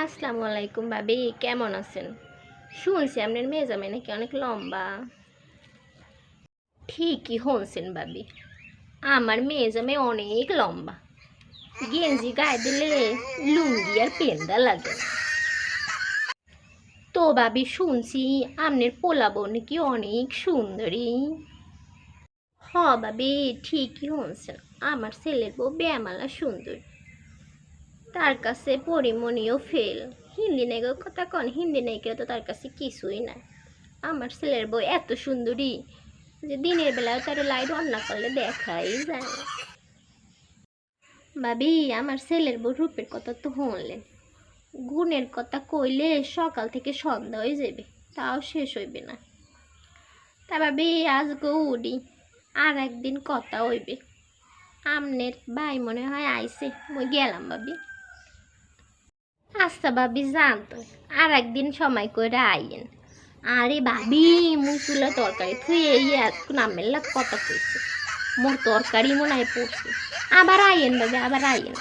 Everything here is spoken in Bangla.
আসসালামু আলাইকুম ভাবি, কেমন আছেন? শুনছি আপনার মেজামে নাকি অনেক লম্বা। ঠিকই শুনছেন ভাবি, আমার মেজামে অনেক লম্বা। গেঞ্জি গায়ে দিলে লুঙ্গি আর পেন্দা লাগে না। তো ভাবি শুনছি আপনার পোলাবো নাকি অনেক সুন্দরী। হ ভাবি, ঠিকই শুনছেন, আমার ছেলের বউ বেমালা সুন্দর। তার কাছে পরিমণিও ফেল। হিন্দি নায়িকার কথা কন, হিন্দি নায়িকা তো তার কাছে কিছুই না। আমার ছেলের বউ এত সুন্দরী যে দিনের বেলায় তার লাইট অন না করলে দেখাই যায় না। ভাবি, আমার ছেলের বউ রূপের কথা তো শুনলেন, গুণের কথা কইলে সকাল থেকে সন্ধ্যা হয়ে যাবে, তাও শেষ হইবে না। তা ভাবি আজকে উডি, আর একদিন কথা হইবে। আমনের ভাই মনে হয় আইসে, মই গেলাম ভাবি। আচ্ছা ভাবি, জানতো আর একদিন সময় করে আইয়েন। আরে ভাবি, মুই চুলা তরকারি থুই এই নামের লাগ কথা কইছে, মোর তরকারি মনে হয় পড়ছে। আবার আইয়েন ভাবি, আবার আইয়েন।